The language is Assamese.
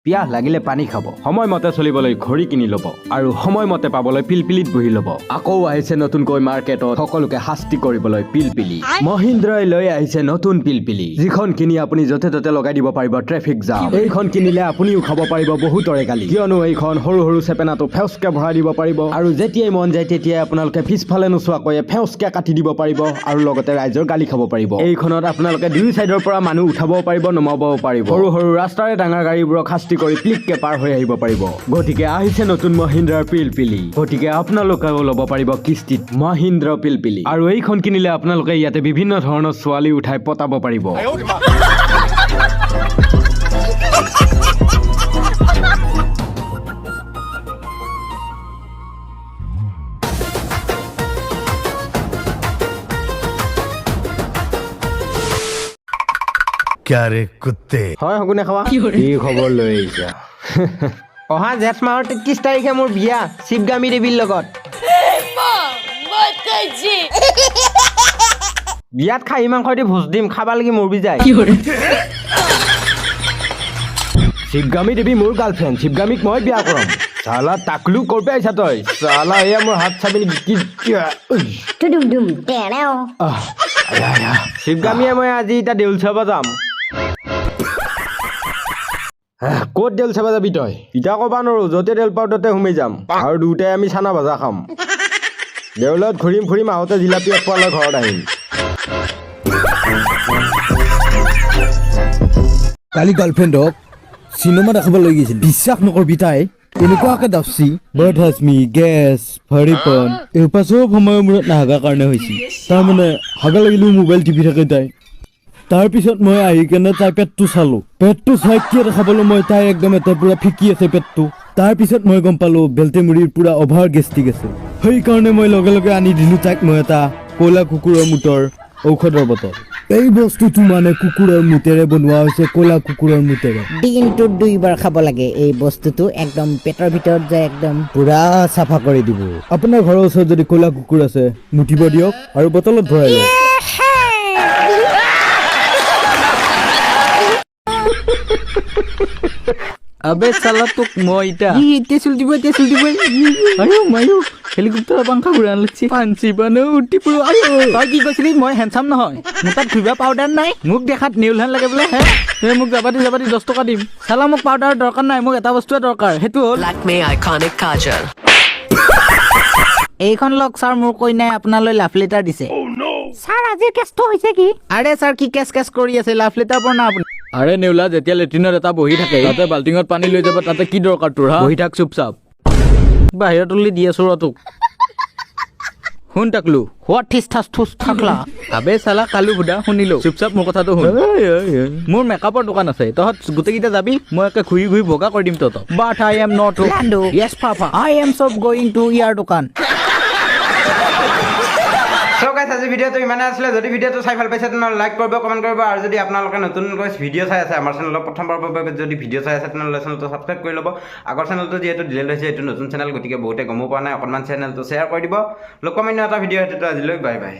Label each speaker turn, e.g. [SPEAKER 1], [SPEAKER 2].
[SPEAKER 1] পিয়াহ লাগিলে পানী খাব, সময়মতে চলিবলৈ ঘড়ী কিনি ল'ব আৰু সময়মতে পাবলৈ পিলপিলিত বহি ল'ব। আকৌ আহিছে নতুনকৈ মাৰ্কেটত সকলোকে শাস্তি কৰিবলৈ পিলপিলি। মহিন্দ্ৰাই লৈ আহিছে নতুন পিলপিলি, যিখন কিনি আপুনি য'তে ত'তে লগাই দিব পাৰিব ট্ৰেফিক জাম। এইখন কিনিলে আপুনিও খাব পাৰিব বহুতৰে গালি, কিয়নো এইখন সৰু সৰু চেপেনাটো ফেউচকে ভৰাই দিব পাৰিব আৰু যেতিয়াই মন যায় তেতিয়াই আপোনালোকে পিছফালে নোচোৱাকৈ ফেউচকে কাটি দিব পাৰিব আৰু লগতে ৰাইজৰ গালি খাব পাৰিব। এইখনত আপোনালোকে দুই চাইডৰ পৰা মানুহ উঠাবও পাৰিব, নমাবও পাৰিব। সৰু সৰু ৰাস্তাৰে ডাঙৰ গাড়ীবোৰক শাস্তি কৰি ক্লিককে পাৰ হৈ আহিব পাৰিব। গতিকে আহিছে নতুন মহিন্দ্ৰাৰ পিলপিলি, গতিকে আপোনালোকেও ল'ব পাৰিব কিস্তিত মহিন্দ্ৰ পিলপিলি। আৰু এইখন কিনিলে আপোনালোকে ইয়াতে বিভিন্ন ধৰণৰ ছোৱালী উঠাই পতাব পাৰিব।
[SPEAKER 2] क्या रे कुत्ते
[SPEAKER 1] হয় হগুনে খাৱা কি খবৰ লৈ আহিছা?
[SPEAKER 3] অহা জেঠ মাহৰ ৩৩ তাৰিখে মোৰ বিয়া শিৱগামী দেৱীৰ লগত। বিয়াত খাহী মাংস দি ভোজ দিম, খাবা লাগি মৰবি যায়।
[SPEAKER 1] শিৱগামী দেৱী মোৰ গাৰ্লফ্ৰেণ্ড, শিৱগামীক মই বিয়া কৰাম। চালা টাকলু কৰপে আহিছা তই? চালা এয়া মোৰ হাত চাবি নেকি?
[SPEAKER 3] শিৱগামীয়ে মই আজি এতিয়া দেউল চাব যাম।
[SPEAKER 1] ক'ত দেউল চাবা যাবি তই?
[SPEAKER 3] এতিয়া ক'বা নোৱাৰো, য'তে দেউল পাওঁ ততে সোমাই যাম আৰু দুটাই আমি চানা ভাজা খাম। দেউলত ঘূৰিম ফুৰিম, আহোঁতে জিলাপি এক পোৱালৈ ঘৰত আহিম।
[SPEAKER 4] কালি গাৰ্লফ্ৰেণ্ডক চিনেমা দেখাব লৈ গৈছিল, বিশ্বাস নকৰবি তাই এনেকুৱাকে দাপছি বৰধাচমি গেছ ভৰিপন এইসোপা চব সময়ৰ মূৰত নাহাগাৰ কাৰণে হৈছিল। তাৰমানে হাগা লাগিলেও মোবাইল টিপি থাকে তাই। তাৰপিছত মই আহি কেনে তাই পেটটো চালো, পেটটো চাই কি দেখা পালো মই, তাই একদম এটা পুৰা ফিকি আছে পেটটো। তাৰপিছত মই গম পালো বেলটেমুৰিৰ পুৰা অভাৰ গেষ্টিক আছে। সেইকাৰণে মই লগে লগে আনি দিলো তাইক মই এটা ক'লা কুকুৰৰ মুটৰ ঔষধৰ বটল। এই বস্তুটো মানে কুকুৰৰ মুতেৰে বনোৱা হৈছে, ক'লা কুকুৰৰ মুতেৰে।
[SPEAKER 5] দিনটোত 2 বাৰ খাব লাগে। এই বস্তুটো একদম পেটৰ ভিতৰত যায়, একদম পুৰা চাফা কৰি দিব।
[SPEAKER 4] আপোনাৰ ঘৰৰ ওচৰত যদি ক'লা কুকুৰ আছে মুতিব দিয়ক আৰু বটলত ভৰাই লওক।
[SPEAKER 6] আবে চালা তোক মই এতিয়া চুল দিব আয়ো মায়ো হেলিকপ্টাৰ পাংখা ঘূৰান লাগছি ফাঞ্চি বানো উঠি পৰো। আয়ো তই কি কৈছিলি মই হেণ্ডচাম নহয়? মোৰ তাত ঘূৰিবা পাউডাৰ নাই, মোক দেখাত নেউলহেন লাগে বোলে। হে মোক যাবাদি 10 টকা দিম। চালা মোক পাউডাৰৰ দৰকাৰ নাই, মোক এটা বস্তুৱে দৰকাৰ, সেইটো হ'ল
[SPEAKER 7] Lakme Iconic Kajal.
[SPEAKER 5] এইখন লওক ছাৰ, মোৰ কইনাই আপোনালৈ লাভ লেটাৰ দিছে। ছাৰ আজিৰ কেছটো হৈছে কি?
[SPEAKER 3] আৰে ছাৰ কি কেছ কৰি আছে? লাভ লেটাৰ পৰা না আপুনি?
[SPEAKER 6] আৰে নেউলা, যেতিয়া লেট্ৰিনত এটা বহি থাকে তাতে বাল্টিঙত পানী লৈ যাব, তাতে কি দৰকাৰ তোৰ? বহি থাক চুপচাপ, বাহিৰত উলি দি আছো ৰ তোক। শুন টাকলু,
[SPEAKER 5] হোৱাট ঠিচ ঠাচ থুচ থাকলা।
[SPEAKER 6] আবে চালা কালু বুদা, শুনিলো চুপচাপ মোৰ কথাটো শুন। মোৰ মেকআপৰ দোকান আছে, তহঁত গোটেইকেইটা যাবি, মই একে ঘূৰি ঘূৰি বগা কৰি দিম তহঁতক।
[SPEAKER 3] But I am not
[SPEAKER 5] Lando.
[SPEAKER 3] Yes, Papa.
[SPEAKER 5] I am so going to your দোকান।
[SPEAKER 3] So guys, আজি ভিডিঅ'টো ইমানে আছিলে। যদি ভিডিঅ'টো চাই ভাল পাইছে তেনেহ'লে লাইক কৰিব, কমেণ্ট কৰিব আৰু যদি আপোনালোকে নতুনকৈ ভিডিঅ' চাই আছে আমাৰ চেনেলত প্ৰথমবাৰৰ বাবে যদি ভিডিঅ' চাই আছে তেনেহ'লে চেনেলটো ছাবস্ক্ৰাইব কৰি ল'ব। আগৰ চেনেলটো যিহেতু ডিলিট হৈছে, এইটো নতুন চেনেল, গতিকে বহুতে গমো পোৱা নাই, অকণমান চেনেলটো শ্বেয়াৰ কৰি দিব। লোকমান্য এটা ভিডিঅ' আজিলৈ বাই বাই।